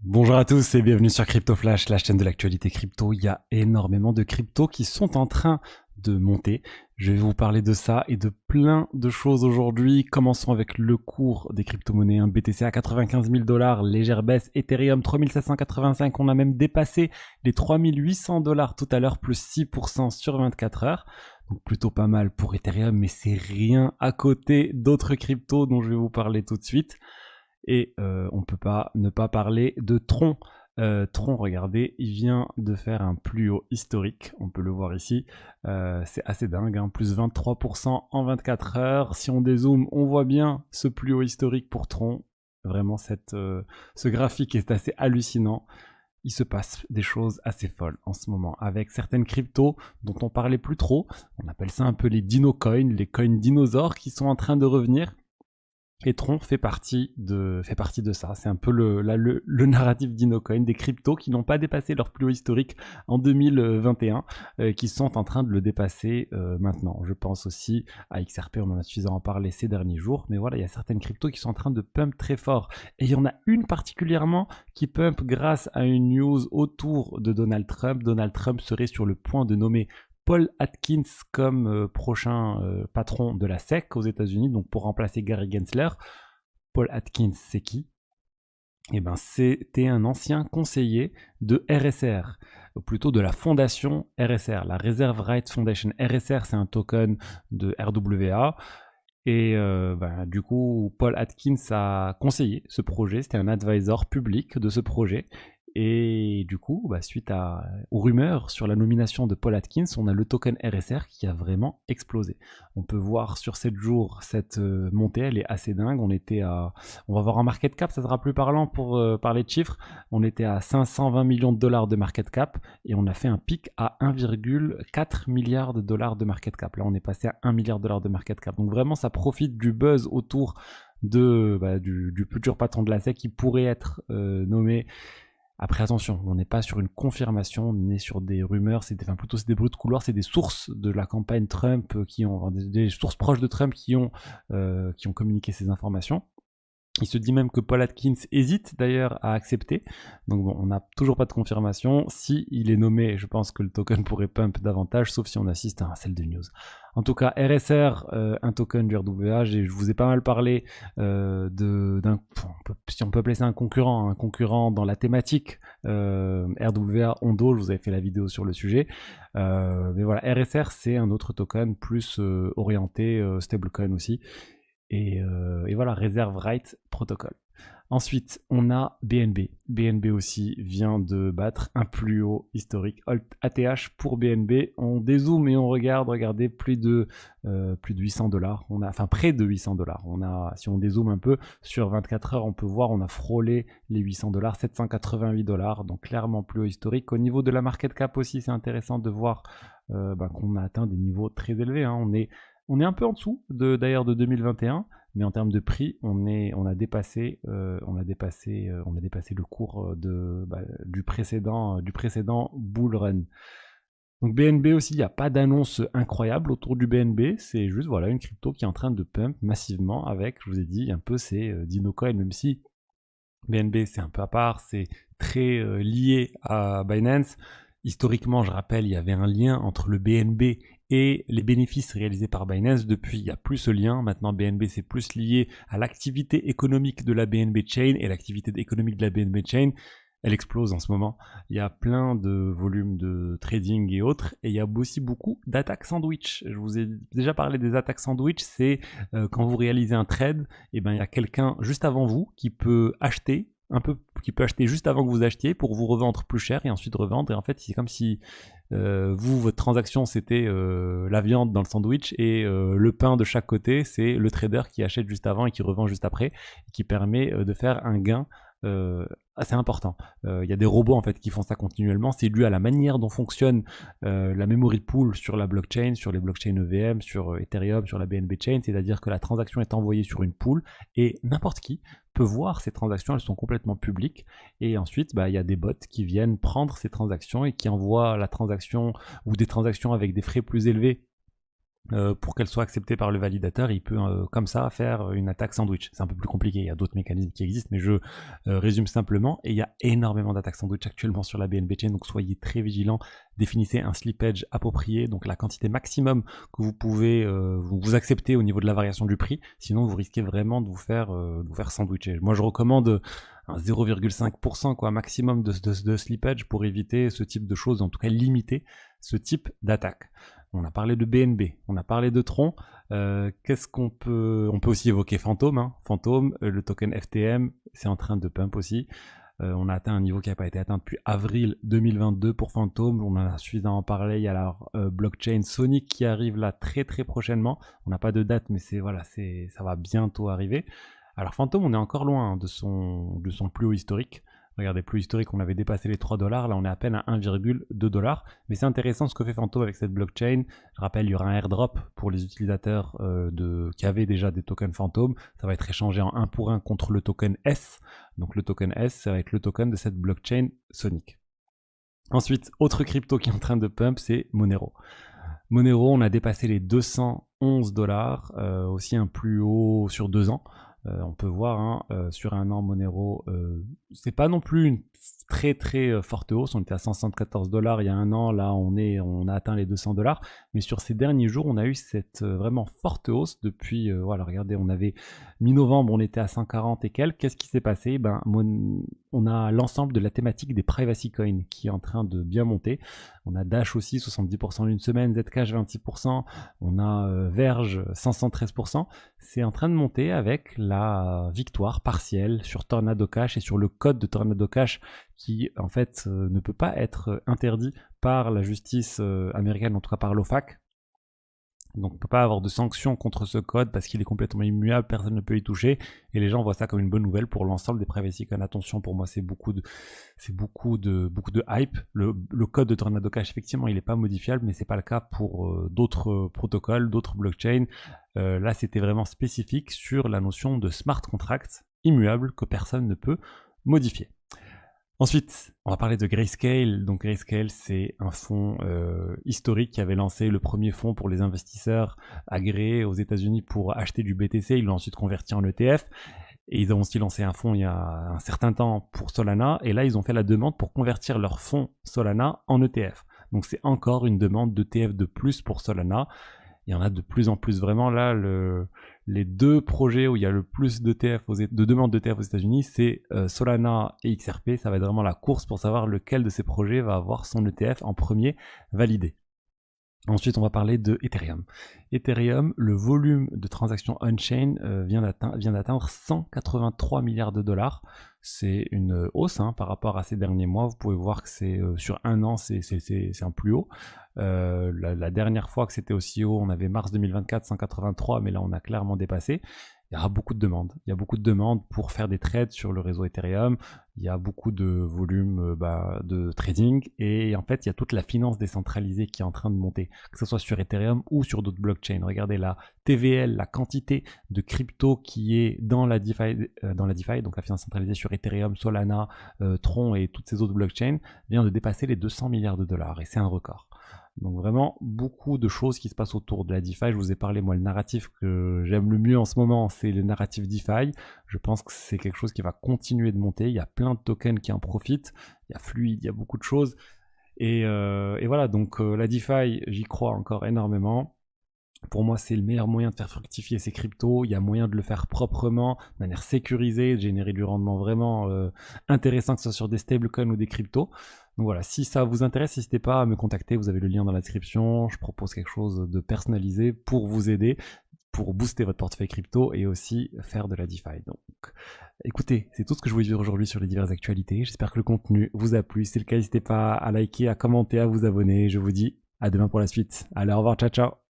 Bonjour à tous et bienvenue sur Crypto Flash, la chaîne de l'actualité crypto. Il y a énormément de cryptos qui sont en train de monter. Je vais vous parler de ça et de plein de choses aujourd'hui. Commençons avec le cours des crypto-monnaies. Un BTC à 95 000 $, légère baisse. Ethereum 3785, on a même dépassé les 3800 $ tout à l'heure, plus 6% sur 24 heures. Donc plutôt pas mal pour Ethereum, mais c'est rien à côté d'autres cryptos dont je vais vous parler tout de suite. Et on peut pas ne pas parler de Tron. Tron, regardez, il vient de faire un plus haut historique, on peut le voir ici. C'est assez dingue, hein, plus 23% en 24 heures. Si on dézoome, on voit bien ce plus haut historique pour Tron. Vraiment, ce graphique est assez hallucinant. Il se passe des choses assez folles en ce moment avec certaines cryptos dont on parlait plus trop. On appelle ça un peu les dino-coins, les coins dinosaures qui sont en train de revenir. Et Tron fait partie de ça. C'est un peu le narratif d'Inocoin, des cryptos qui n'ont pas dépassé leur plus haut historique en 2021, qui sont en train de le dépasser maintenant. Je pense aussi à XRP, on en a suffisamment parlé ces derniers jours, mais voilà, il y a certaines cryptos qui sont en train de pump très fort. Et il y en a une particulièrement qui pump grâce à une news autour de Donald Trump. Donald Trump serait sur le point de nommer Paul Atkins comme prochain patron de la SEC aux États-Unis, donc pour remplacer Gary Gensler. Paul Atkins, c'est qui? Eh ben, c'était un ancien conseiller de RSR, ou plutôt de la fondation RSR, la Reserve Rights Foundation. RSR, c'est un token de RWA. Et du coup, Paul Atkins a conseillé ce projet, c'était un advisor public de ce projet. Et du coup, suite aux rumeurs sur la nomination de Paul Atkins, on a le token RSR qui a vraiment explosé. On peut voir sur 7 jours cette montée, elle est assez dingue. On va voir un market cap, ça sera plus parlant pour parler de chiffres. On était à 520 millions de dollars de market cap et on a fait un pic à 1,4 milliard de dollars de market cap. Là, on est passé à 1 milliard de dollars de market cap. Donc vraiment, ça profite du buzz autour du futur patron de la SEC qui pourrait être nommé. Après, attention, on n'est pas sur une confirmation, on est sur des rumeurs, c'est des bruits de couloir, c'est des sources de la campagne Trump des sources proches de Trump qui ont communiqué ces informations. Il se dit même que Paul Atkins hésite d'ailleurs à accepter. Donc bon, on n'a toujours pas de confirmation. Si il est nommé, je pense que le token pourrait pump davantage, sauf si on assiste à un sell de news. En tout cas, RSR, un token du RWA, je vous ai pas mal parlé si on peut appeler ça un concurrent dans la thématique RWA Ondo, je vous avais fait la vidéo sur le sujet. Mais voilà, RSR, c'est un autre token plus orienté stablecoin aussi. Et voilà, Reserve Right Protocol. Ensuite, on a BNB. BNB aussi vient de battre un plus haut historique. Alt ATH pour BNB. On dézoome et on regarde, regardez, plus de 800 $. Enfin, près de 800 $. Si on dézoome un peu, sur 24 heures, on peut voir, on a frôlé les 800 $, 788 $. Donc, clairement plus haut historique. Au niveau de la market cap aussi, c'est intéressant de voir qu'on a atteint des niveaux très élevés. Hein. On est un peu en dessous d'ailleurs de 2021, mais en termes de prix, on a dépassé le cours du précédent bull run. Donc BNB aussi, il n'y a pas d'annonce incroyable autour du BNB, c'est juste voilà une crypto qui est en train de pump massivement avec, je vous ai dit, un peu ces dino-coins, même si BNB c'est un peu à part, c'est très lié à Binance. Historiquement, je rappelle, il y avait un lien entre le BNB et les bénéfices réalisés par Binance. Depuis, il n'y a plus ce lien. Maintenant, BNB, c'est plus lié à l'activité économique de la BNB Chain. Et l'activité économique de la BNB Chain, elle explose en ce moment. Il y a plein de volumes de trading et autres. Et il y a aussi beaucoup d'attaques sandwich. Je vous ai déjà parlé des attaques sandwich. C'est quand vous réalisez un trade, et il y a quelqu'un juste avant vous qui peut acheter juste avant que vous achetiez pour vous revendre plus cher et ensuite revendre. Et en fait, c'est comme si votre transaction, c'était la viande dans le sandwich et le pain de chaque côté, c'est le trader qui achète juste avant et qui revend juste après, et qui permet de faire un gain assez important. Il y a des robots en fait qui font ça continuellement. C'est dû à la manière dont fonctionne la memory pool sur la blockchain, sur les blockchains EVM, sur Ethereum, sur la BNB chain. C'est-à-dire que la transaction est envoyée sur une pool et n'importe qui peut voir ces transactions. Elles sont complètement publiques. Et ensuite, il y a des bots qui viennent prendre ces transactions et qui envoient la transaction ou des transactions avec des frais plus élevés pour qu'elle soit acceptée par le validateur, il peut comme ça faire une attaque sandwich. C'est un peu plus compliqué, il y a d'autres mécanismes qui existent, mais je résume simplement. Et il y a énormément d'attaques sandwich actuellement sur la BNB Chain, donc soyez très vigilants. Définissez un slippage approprié, donc la quantité maximum que vous pouvez vous accepter au niveau de la variation du prix, sinon vous risquez vraiment de vous faire sandwicher. Moi je recommande un 0,5% quoi, maximum de slippage pour éviter ce type de choses, en tout cas limiter ce type d'attaque. On a parlé de BNB, on a parlé de Tron. Qu'est-ce qu'on peut... On peut aussi évoquer Phantom. Hein. Phantom, le token FTM, c'est en train de pump aussi. On a atteint un niveau qui n'a pas été atteint depuis avril 2022 pour Phantom. On en a suffisamment parlé. Il y a la blockchain Sonic qui arrive là très très prochainement. On n'a pas de date, mais ça va bientôt arriver. Alors Phantom, on est encore loin hein, de son plus haut historique. Regardez, plus historique, on avait dépassé les 3$, là on est à peine à 1,2$. Mais c'est intéressant ce que fait Phantom avec cette blockchain. Je rappelle, il y aura un airdrop pour les utilisateurs qui avaient déjà des tokens Phantom. Ça va être échangé en 1 pour 1 contre le token S. Donc le token S, ça va être le token de cette blockchain Sonic. Ensuite, autre crypto qui est en train de pump, c'est Monero. Monero, on a dépassé les 211$, aussi un plus haut sur 2 ans. On peut voir hein, sur un an Monero, c'est pas non plus une très très forte hausse. On était à 174$ il y a un an, là on a atteint les 200$, mais sur ces derniers jours on a eu cette vraiment forte hausse depuis, voilà, regardez, on avait mi-novembre, on était à 140 et quelques. Qu'est-ce qui s'est passé? On a l'ensemble de la thématique des privacy coins qui est en train de bien monter. On a Dash aussi, 70% en une semaine, Zcash 26%, on a Verge 513%. C'est en train de monter avec la victoire partielle sur Tornado Cash et sur le code de Tornado Cash qui en fait ne peut pas être interdit par la justice américaine, en tout cas par l'OFAC. Donc on ne peut pas avoir de sanctions contre ce code parce qu'il est complètement immuable, personne ne peut y toucher, et les gens voient ça comme une bonne nouvelle pour l'ensemble des privacy coins. Attention, pour moi c'est beaucoup de hype. Le code de Tornado Cash, effectivement, il n'est pas modifiable, mais c'est pas le cas pour d'autres protocoles, d'autres blockchains. Là c'était vraiment spécifique sur la notion de smart contract immuable que personne ne peut modifier. Ensuite, on va parler de Grayscale. Donc Grayscale, c'est un fonds historique qui avait lancé le premier fonds pour les investisseurs agréés aux États-Unis pour acheter du BTC. Ils l'ont ensuite converti en ETF. Et ils ont aussi lancé un fonds il y a un certain temps pour Solana. Et là, ils ont fait la demande pour convertir leur fonds Solana en ETF. Donc c'est encore une demande d'ETF de plus pour Solana. Il y en a de plus en plus. Vraiment, là, les deux projets où il y a le plus de demandes d'ETF aux États-Unis, c'est Solana et XRP. Ça va être vraiment la course pour savoir lequel de ces projets va avoir son ETF en premier validé. Ensuite, on va parler de Ethereum. Ethereum, le volume de transactions on-chain vient d'atteindre 183 milliards de dollars. C'est une hausse hein, par rapport à ces derniers mois. Vous pouvez voir que c'est sur un an, c'est un plus haut. La dernière fois que c'était aussi haut, on avait mars 2024, 183, mais là on a clairement dépassé. Il y aura beaucoup de demandes. Il y a beaucoup de demandes pour faire des trades sur le réseau Ethereum. Il y a beaucoup de volume de trading. Et en fait, il y a toute la finance décentralisée qui est en train de monter, que ce soit sur Ethereum ou sur d'autres blockchains. Regardez la TVL, la quantité de crypto qui est dans la DeFi, donc la finance centralisée sur Ethereum, Solana, Tron et toutes ces autres blockchains, vient de dépasser les 200 milliards de dollars. Et c'est un record. Donc vraiment beaucoup de choses qui se passent autour de la DeFi. Je vous ai parlé, moi, le narratif que j'aime le mieux en ce moment, c'est le narratif DeFi. Je pense que c'est quelque chose qui va continuer de monter. Il y a plein de tokens qui en profitent. Il y a Fluid, il y a beaucoup de choses. Et voilà, donc la DeFi, j'y crois encore énormément. Pour moi, c'est le meilleur moyen de faire fructifier ces cryptos. Il y a moyen de le faire proprement, de manière sécurisée, de générer du rendement vraiment intéressant, que ce soit sur des stablecoins ou des cryptos. Donc voilà, si ça vous intéresse, n'hésitez pas à me contacter. Vous avez le lien dans la description. Je propose quelque chose de personnalisé pour vous aider, pour booster votre portefeuille crypto et aussi faire de la DeFi. Donc écoutez, c'est tout ce que je voulais dire aujourd'hui sur les diverses actualités. J'espère que le contenu vous a plu. Si c'est le cas, n'hésitez pas à liker, à commenter, à vous abonner. Je vous dis à demain pour la suite. Allez, au revoir, ciao ciao.